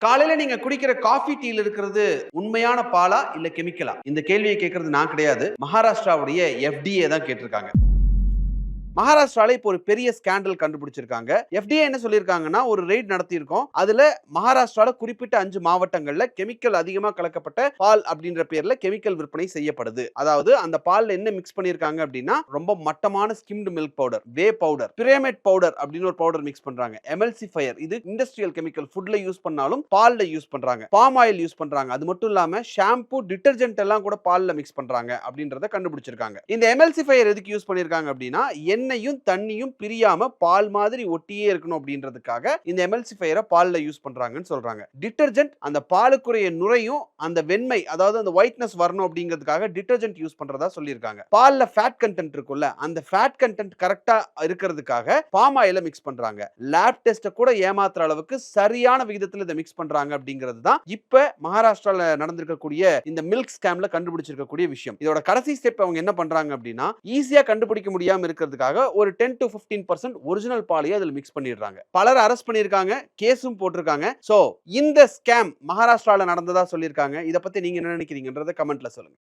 காலையில நீங்க குடிக்கிற காஃபி டீல இருக்கிறது உண்மையான பாலா இல்ல கெமிக்கலா? இந்த கேள்வியை கேட்கிறது நான் கிடையாது. மகாராஷ்டிராவுடைய FDA தான் கேட்டிருக்காங்க. மகாராஷ்டிரால இப்போ ஒரு பெரிய ஸ்கேண்டல் கண்டுபிடிச்சிருக்காங்க. FDA என்ன சொல்லியிருக்காங்கன்னா, ஒரு ரெய்ட் நடத்தியிருக்கோம். அதுல மகாராஷ்டிரால குறிப்பிட்ட 5 மாவட்டங்கள்ல கெமிக்கல் அதிகமா கலக்கப்பட்ட பால் அப்படின்ற பேர்ல கெமிக்கல் விற்பனை செய்யப்படுது. அதாவது அந்த பால்ல என்ன மிக்ஸ் பண்ணியிருக்காங்க அப்படின்னா, ரொம்ப மட்டமான ஸ்கிம்டு மில்க் பவுடர், வே பவுடர், பிரேமேட் பவுடர் அப்படின்னு ஒரு பவுடர் மிக்ஸ் பண்றாங்க. எமல்சிஃபையர் இது இண்டஸ்ட்ரியல் கெமிக்கல் ஃபுட்ல யூஸ் பண்ணாலும் பால்ல யூஸ் பண்றாங்க. பாம் ஆயில் யூஸ் பண்றாங்க. அது மட்டும் இல்லாம ஷாம்பு, டிடர்ஜென்ட் எல்லாம் கூட பால்ல மிக்ஸ் பண்றாங்க அப்படின்றத கண்டுபிடிச்சிருக்காங்க. இந்த எமல்சிஃபையர் எதுக்கு யூஸ் பண்ணியிருக்காங்க அப்படின்னா, எண்ணெயும் தண்ணியும் பிரியாம பால் மாதிரி ஒட்டியே இருக்கணும் அப்படின்றதுக்காக இந்த எமல்சிஃபையரை பால்ல யூஸ் பண்றாங்கன்னு சொல்றாங்க. டிடர்ஜென்ட் அந்த பாலுக்குரிய நுரையும் அந்த வெண்மை, அதாவது அந்த ஒயிட்னஸ் வரணும் அப்படிங்கிறதுக்காக டிடர்ஜென்ட் யூஸ் பண்றதா சொல்லியிருக்காங்க. பால்ல ஃபேட் கண்டென்ட் இருக்குல்ல, அந்த ஃபேட் கண்டென்ட் கரெக்டா இருக்கிறதுக்காக பாம் ஆயில மிக்ஸ் பண்றாங்க. லேப் டெஸ்ட கூட ஏமாத்துற அளவுக்கு சரியான விகிதத்தில் இதை மிக்ஸ் பண்றாங்க அப்படிங்கிறது தான் இப்ப மகாராஷ்டிரால நடந்திருக்கக்கூடிய இந்த மில்க் ஸ்கேம்ல கண்டுபிடிச்சிருக்கக்கூடிய விஷயம். இதோட கடைசி ஸ்டெப் அவங்க என்ன பண்றாங்க அப்படின்னா, ஈஸியா கண்டுபிடிக்க முடியாம இருக்கிறதுக்காக ஒரு 10 to 15% ஒரிஜினல் பாலையை அதில் மிக்ஸ் பண்ணிடுறாங்க. பலர் அரெஸ்ட் பண்ணியிருக்காங்க, கேஸும் போட்டிருக்காங்க. சோ இந்த ஸ்கேம் மகாராஷ்டிரால நடந்ததா சொல்லியிருக்காங்க. இதை பத்தி நீங்க என்ன நினைக்கிறீங்கன்றத கமெண்ட்ல சொல்லுங்க.